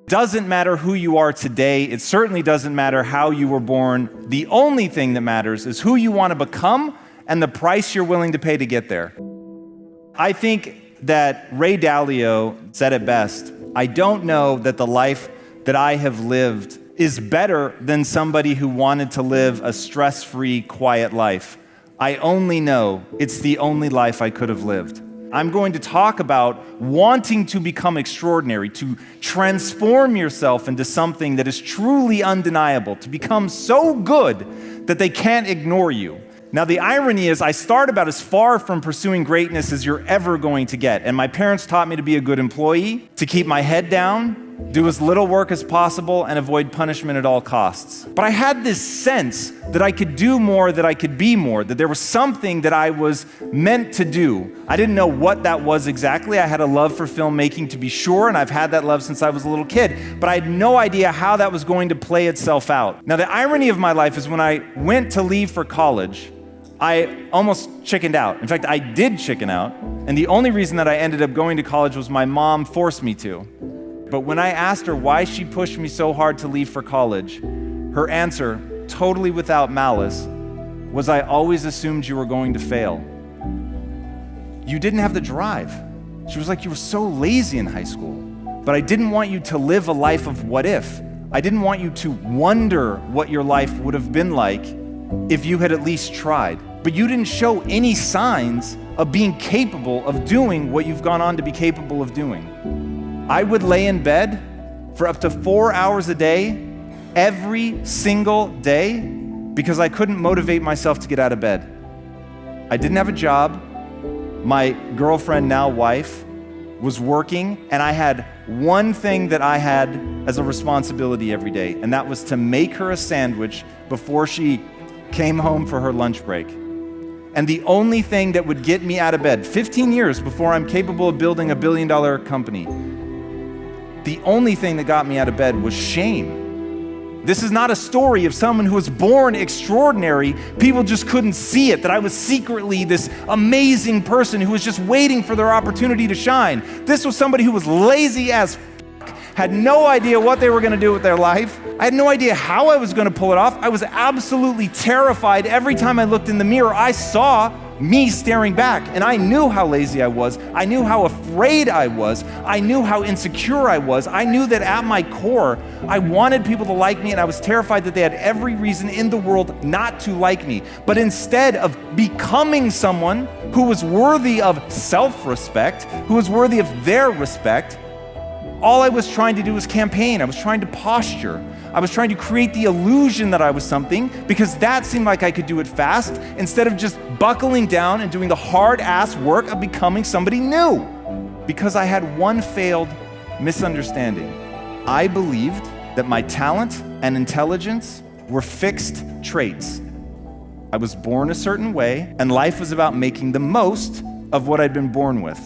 Doesn't matter who you are today. It certainly doesn't matter how you were born. The only thing that matters is who you want to become and the price you're willing to pay to get there. I think that Ray Dalio said it best. I don't know that the life that I have lived is better than somebody who wanted to live a stress-free, quiet life. I only know it's the only life I could have lived. I'm going to talk about wanting to become extraordinary, to transform yourself into something that is truly undeniable, to become so good that they can't ignore you. Now, the irony is I start about as far from pursuing greatness as you're ever going to get. And my parents taught me to be a good employee, to keep my head down, do as little work as possible, and avoid punishment at all costs. But I had this sense that I could do more, that I could be more, that there was something that I was meant to do. I didn't know what that was exactly. I had a love for filmmaking, to be sure, and I've had that love since I was a little kid. But I had no idea how that was going to play itself out. Now, the irony of my life is when I went to leave for college, I almost chickened out. In fact, I did chicken out. And the only reason that I ended up going to college was my mom forced me to. But when I asked her why she pushed me so hard to leave for college, her answer, totally without malice, was, I always assumed you were going to fail. You didn't have the drive. She was like, you were so lazy in high school. But I didn't want you to live a life of what if. I didn't want you to wonder what your life would have been like if you had at least tried. But you didn't show any signs of being capable of doing what you've gone on to be capable of doing. I would lay in bed for up to 4 hours a day, every single day, because I couldn't motivate myself to get out of bed. I didn't have a job. My girlfriend, now wife, was working, and I had one thing that I had as a responsibility every day, and that was to make her a sandwich before she came home for her lunch break. And the only thing that would get me out of bed, 15 years before I'm capable of building $1 billion company, the only thing that got me out of bed was shame. This is not a story of someone who was born extraordinary. People just couldn't see it, that I was secretly this amazing person who was just waiting for their opportunity to shine. This was somebody who was lazy as had no idea what they were going to do with their life. I had no idea how I was going to pull it off. I was absolutely terrified. Every time I looked in the mirror, I saw me staring back, and I knew how lazy I was. I knew how afraid I was. I knew how insecure I was. I knew that at my core, I wanted people to like me, and I was terrified that they had every reason in the world not to like me. But instead of becoming someone who was worthy of self-respect, who was worthy of their respect, all I was trying to do was campaign. I was trying to posture. I was trying to create the illusion that I was something because that seemed like I could do it fast instead of just buckling down and doing the hard-ass work of becoming somebody new. Because I had one failed misunderstanding. I believed that my talent and intelligence were fixed traits. I was born a certain way, and life was about making the most of what I'd been born with.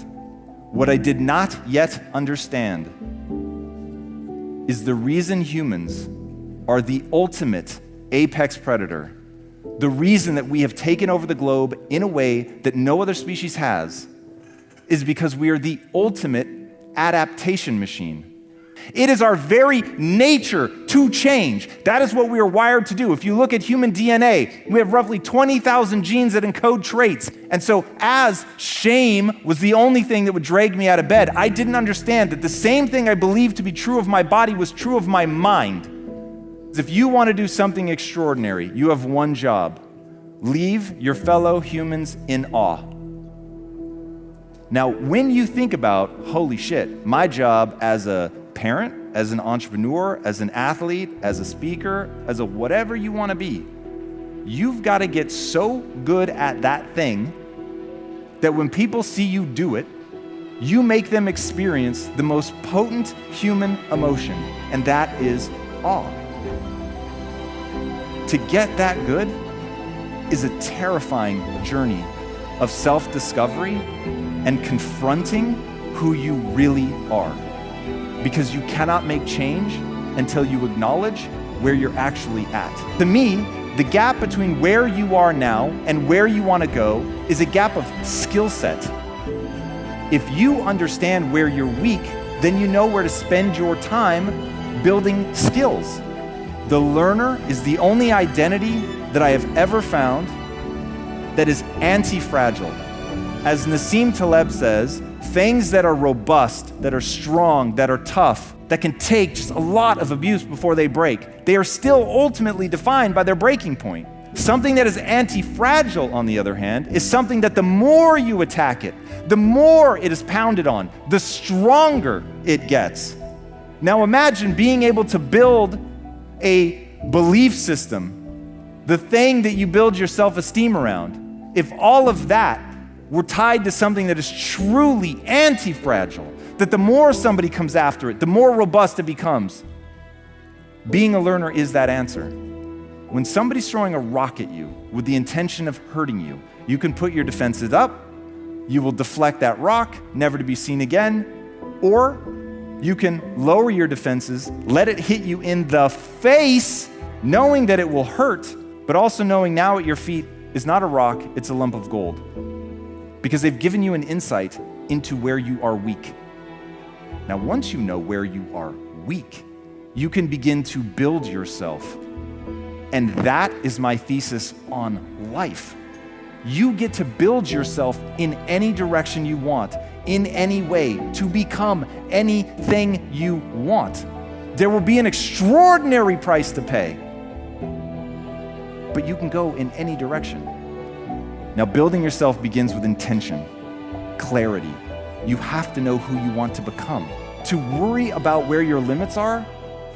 What I did not yet understand is the reason humans are the ultimate apex predator, the reason that we have taken over the globe in a way that no other species has, is because we are the ultimate adaptation machine. It is our very nature to change. That is what we are wired to do. If you look at human DNA, we have roughly 20,000 genes that encode traits. And so as shame was the only thing that would drag me out of bed, I didn't understand that the same thing I believed to be true of my body was true of my mind. If you want to do something extraordinary, you have one job: leave your fellow humans in awe. Now, when you think about, holy shit, my job as a parent, as an entrepreneur, as an athlete, as a speaker, as a whatever you want to be, you've got to get so good at that thing that when people see you do it, you make them experience the most potent human emotion, and that is awe. To get that good is a terrifying journey of self-discovery and confronting who you really are. Because you cannot make change until you acknowledge where you're actually at. To me, the gap between where you are now and where you want to go is a gap of skill set. If you understand where you're weak, then you know where to spend your time building skills. The learner is the only identity that I have ever found that is anti-fragile. As Nassim Taleb says, things that are robust, that are strong, that are tough, that can take just a lot of abuse before they break, they are still ultimately defined by their breaking point. Something that is anti-fragile, on the other hand, is something that the more you attack it, the more it is pounded on, the stronger it gets. Now imagine being able to build a belief system, the thing that you build your self-esteem around. If all of that were tied to something that is truly anti-fragile, that the more somebody comes after it, the more robust it becomes. Being a learner is that answer. When somebody's throwing a rock at you with the intention of hurting you, you can put your defenses up, you will deflect that rock, never to be seen again, or you can lower your defenses, let it hit you in the face, knowing that it will hurt, but also knowing now at your feet is not a rock, it's a lump of gold. Because they've given you an insight into where you are weak. Now, once you know where you are weak, you can begin to build yourself. And that is my thesis on life. You get to build yourself in any direction you want, in any way, to become anything you want. There will be an extraordinary price to pay, but you can go in any direction. Now, building yourself begins with intention, clarity. You have to know who you want to become. To worry about where your limits are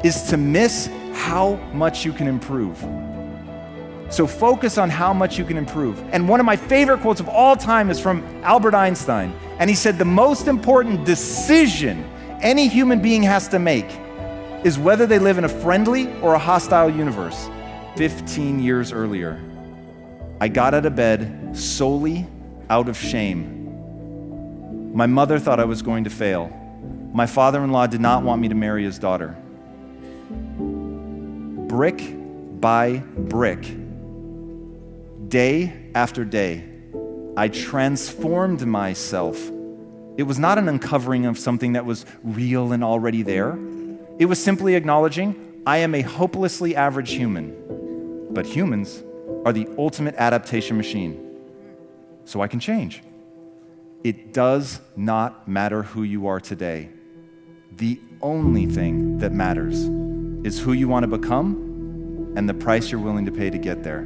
is to miss how much you can improve. So focus on how much you can improve. And one of my favorite quotes of all time is from Albert Einstein. And he said, the most important decision any human being has to make is whether they live in a friendly or a hostile universe. 15 years earlier, I got out of bed solely out of shame. My mother thought I was going to fail. My father-in-law did not want me to marry his daughter. Brick by brick, day after day, I transformed myself. It was not an uncovering of something that was real and already there. It was simply acknowledging I am a hopelessly average human, but humans are the ultimate adaptation machine. So I can change. It does not matter who you are today. The only thing that matters is who you want to become and the price you're willing to pay to get there.